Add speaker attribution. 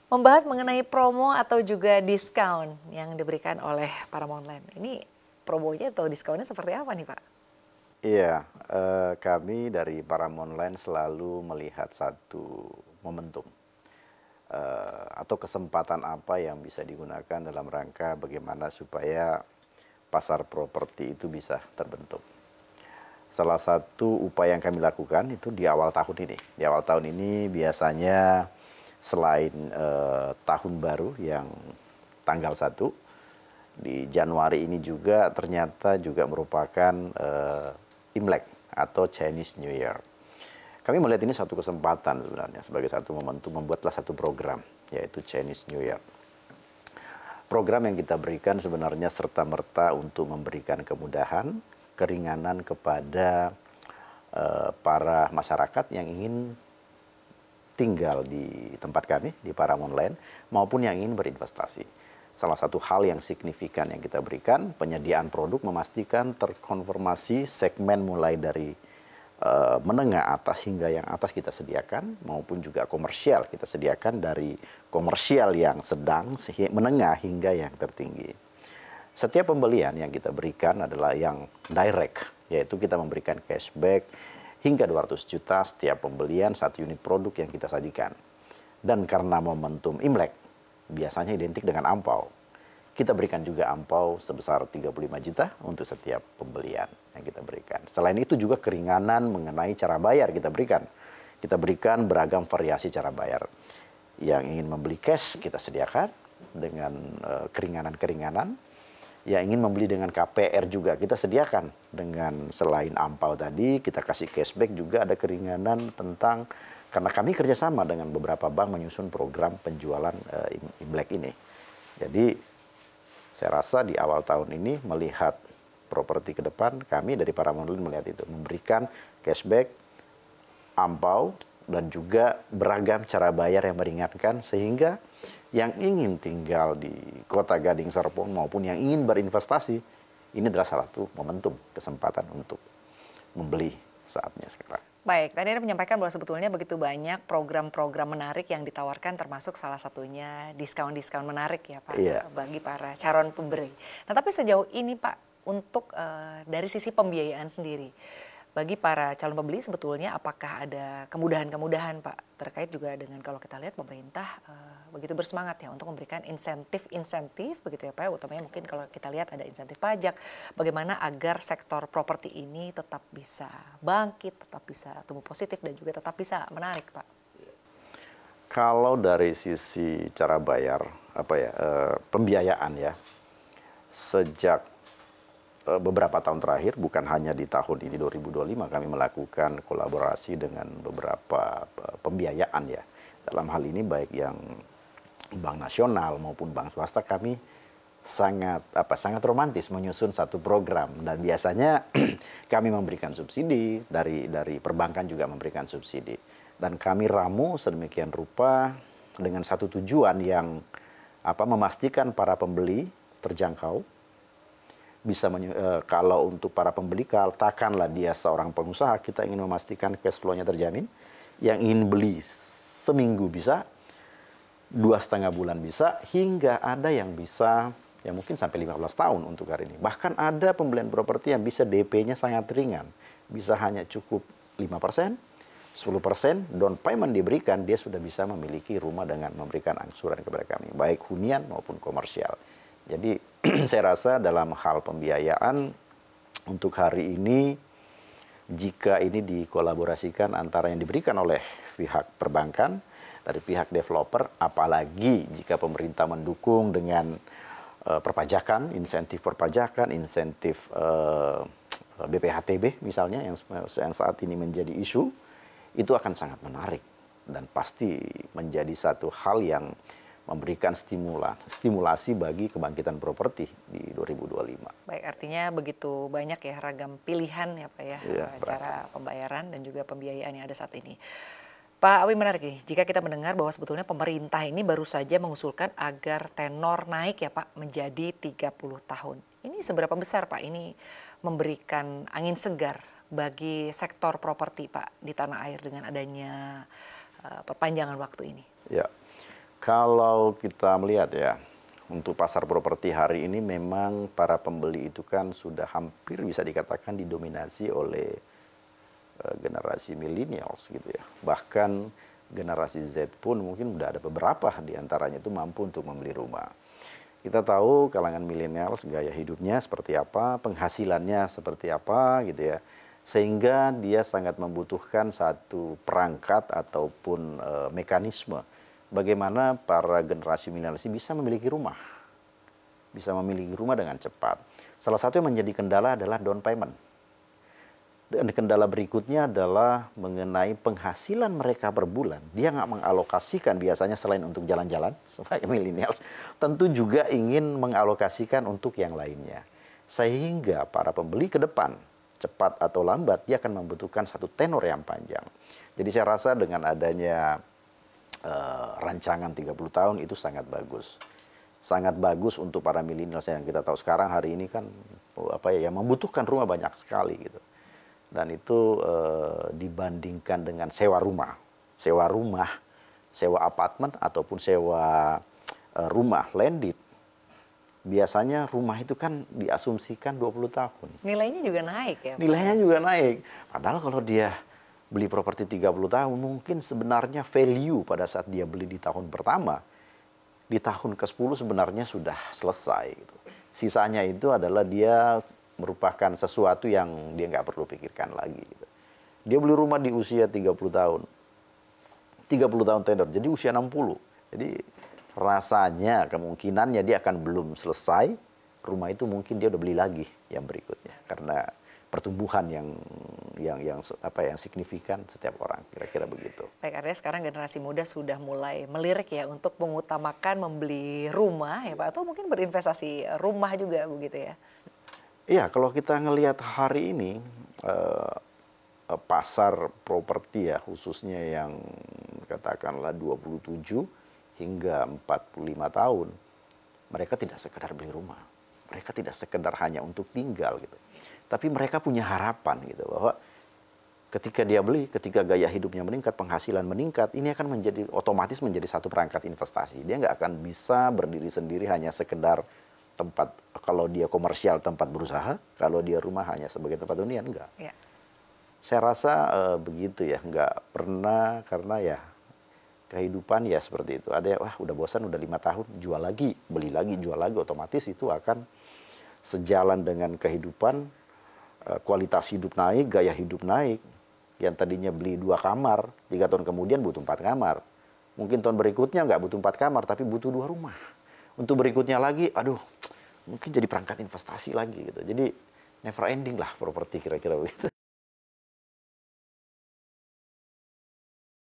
Speaker 1: Membahas mengenai promo atau juga diskon yang diberikan oleh Paramount Land. Ini promonya atau diskonnya seperti apa nih Pak?
Speaker 2: Iya, kami dari Paramount Land selalu melihat satu momentum atau kesempatan apa yang bisa digunakan dalam rangka bagaimana supaya pasar properti itu bisa terbentuk. Salah satu upaya yang kami lakukan itu di awal tahun ini. Di awal tahun ini biasanya selain tahun baru yang tanggal 1, di Januari ini juga ternyata juga merupakan Imlek atau Chinese New Year. Kami melihat ini satu kesempatan sebenarnya sebagai satu momentum membuatlah satu program, yaitu Chinese New Year. Program yang kita berikan sebenarnya serta-merta untuk memberikan kemudahan, keringanan kepada para masyarakat yang ingin tinggal di tempat kami, di Paramount Land, maupun yang ingin berinvestasi. Salah satu hal yang signifikan yang kita berikan, penyediaan produk memastikan terkonfirmasi segmen mulai dari menengah atas hingga yang atas kita sediakan, maupun juga komersial kita sediakan dari komersial yang sedang, menengah hingga yang tertinggi. Setiap pembelian yang kita berikan adalah yang direct, yaitu kita memberikan cashback hingga 200 juta setiap pembelian satu unit produk yang kita sajikan. Dan karena momentum Imlek, biasanya identik dengan ampau. Kita berikan juga ampau sebesar 35 juta untuk setiap pembelian yang kita berikan. Selain itu juga keringanan mengenai cara bayar kita berikan. Kita berikan beragam variasi cara bayar. Yang ingin membeli cash kita sediakan dengan keringanan-keringanan. Yang ingin membeli dengan KPR juga kita sediakan. Dengan selain ampau tadi kita kasih cashback juga ada keringanan tentang, karena kami kerjasama dengan beberapa bank menyusun program penjualan Imlek ini. Jadi saya rasa di awal tahun ini melihat properti ke depan, kami dari Paramount Land melihat itu, memberikan cashback, ampau, dan juga beragam cara bayar yang meringankan, sehingga yang ingin tinggal di Kota Gading Serpong maupun yang ingin berinvestasi, ini adalah salah satu momentum, kesempatan untuk membeli saatnya sekarang.
Speaker 1: Baik, tadi Anda menyampaikan bahwa sebetulnya begitu banyak program-program menarik yang ditawarkan, termasuk salah satunya diskon-diskon menarik ya Pak,
Speaker 2: Iya.
Speaker 1: bagi para calon pembeli. Nah tapi sejauh ini Pak, untuk dari sisi pembiayaan sendiri, bagi para calon pembeli sebetulnya apakah ada kemudahan-kemudahan Pak, terkait juga dengan kalau kita lihat pemerintah begitu bersemangat ya untuk memberikan insentif-insentif begitu ya Pak, utamanya mungkin kalau kita lihat ada insentif pajak, bagaimana agar sektor properti ini tetap bisa bangkit, tetap bisa tumbuh positif dan juga tetap bisa menarik Pak.
Speaker 2: Kalau dari sisi cara bayar, pembiayaan ya, sejak beberapa tahun terakhir, bukan hanya di tahun ini 2025, kami melakukan kolaborasi dengan beberapa pembiayaan ya. Dalam hal ini baik yang bank nasional maupun bank swasta, kami sangat romantis menyusun satu program, dan biasanya kami memberikan subsidi, dari perbankan juga memberikan subsidi, dan kami ramu sedemikian rupa dengan satu tujuan yang memastikan para pembeli terjangkau. Bisa kalau untuk para pembeli, katakanlah dia seorang pengusaha, kita ingin memastikan cash flow-nya terjamin. Yang ingin beli seminggu bisa, 2,5 bulan bisa, hingga ada yang bisa ya mungkin sampai 15 tahun untuk hari ini. Bahkan ada pembelian properti yang bisa DP-nya sangat ringan, bisa hanya cukup 5%, 10% down payment diberikan, dia sudah bisa memiliki rumah dengan memberikan angsuran kepada kami, baik hunian maupun komersial. Jadi saya rasa dalam hal pembiayaan untuk hari ini, jika ini dikolaborasikan antara yang diberikan oleh pihak perbankan, dari pihak developer, apalagi jika pemerintah mendukung dengan perpajakan, insentif BPHTB misalnya yang saat ini menjadi isu, itu akan sangat menarik dan pasti menjadi satu hal yang memberikan stimulasi bagi kebangkitan properti di 2025.
Speaker 1: Baik, artinya begitu banyak ya ragam pilihan ya Pak ya, cara pembayaran dan juga pembiayaan yang ada saat ini. Pak Awi, menarik nih, jika kita mendengar bahwa sebetulnya pemerintah ini baru saja mengusulkan agar tenor naik ya Pak menjadi 30 tahun. Ini seberapa besar Pak ini memberikan angin segar bagi sektor properti Pak di tanah air dengan adanya perpanjangan waktu ini?
Speaker 2: Ya. Kalau kita melihat ya, untuk pasar properti hari ini memang para pembeli itu kan sudah hampir bisa dikatakan didominasi oleh generasi millennials gitu ya. Bahkan generasi Z pun mungkin udah ada beberapa di antaranya itu mampu untuk membeli rumah. Kita tahu kalangan millennials gaya hidupnya seperti apa, penghasilannya seperti apa gitu ya. Sehingga dia sangat membutuhkan satu perangkat ataupun mekanisme bagaimana para generasi milenial bisa memiliki rumah. Bisa memiliki rumah dengan cepat. Salah satu yang menjadi kendala adalah down payment. Dan kendala berikutnya adalah mengenai penghasilan mereka per bulan. Dia nggak mengalokasikan biasanya selain untuk jalan-jalan sebagai millennials, tentu juga ingin mengalokasikan untuk yang lainnya. Sehingga para pembeli ke depan, cepat atau lambat, dia akan membutuhkan satu tenor yang panjang. Jadi saya rasa dengan adanya rancangan 30 tahun itu sangat bagus. Sangat bagus untuk para milenial yang kita tahu sekarang hari ini kan membutuhkan rumah banyak sekali gitu. Dan itu dibandingkan dengan sewa rumah, sewa apartemen ataupun sewa rumah landed. Biasanya rumah itu kan diasumsikan 20 tahun.
Speaker 1: Nilainya juga naik ya?
Speaker 2: Nilainya juga naik. Padahal kalau dia beli properti 30 tahun, mungkin sebenarnya value pada saat dia beli di tahun pertama, di tahun ke-10 sebenarnya sudah selesai. Gitu. Sisanya itu adalah dia merupakan sesuatu yang dia nggak perlu pikirkan lagi. Gitu. Dia beli rumah di usia 30 tahun. 30 tahun tenor, jadi usia 60. Jadi rasanya kemungkinannya dia akan belum selesai, rumah itu mungkin dia udah beli lagi yang berikutnya. Karena pertumbuhan yang signifikan setiap orang, kira-kira begitu.
Speaker 1: Baik, artinya sekarang generasi muda sudah mulai melirik ya untuk mengutamakan membeli rumah ya Pak, atau mungkin berinvestasi rumah juga begitu ya?
Speaker 2: Iya, kalau kita ngelihat hari ini pasar properti ya khususnya yang katakanlah 27 hingga 45 tahun, mereka tidak sekedar beli rumah, mereka tidak sekedar hanya untuk tinggal gitu. Tapi mereka punya harapan gitu bahwa ketika dia beli, ketika gaya hidupnya meningkat, penghasilan meningkat, ini akan otomatis menjadi satu perangkat investasi. Dia nggak akan bisa berdiri sendiri hanya sekedar tempat, kalau dia komersial tempat berusaha, kalau dia rumah hanya sebagai tempat hunian, enggak. Ya. Saya rasa begitu ya, nggak pernah, karena ya kehidupan ya seperti itu. Ada wah udah bosan, udah 5 tahun, jual lagi, beli lagi, jual lagi, otomatis itu akan sejalan dengan kehidupan. Kualitas hidup naik, gaya hidup naik. Yang tadinya beli 2 kamar, 3 tahun kemudian butuh 4 kamar. Mungkin tahun berikutnya nggak butuh 4 kamar, tapi butuh 2 rumah. Untuk berikutnya lagi, aduh, mungkin jadi perangkat investasi lagi gitu. Jadi never ending lah properti kira-kira begitu.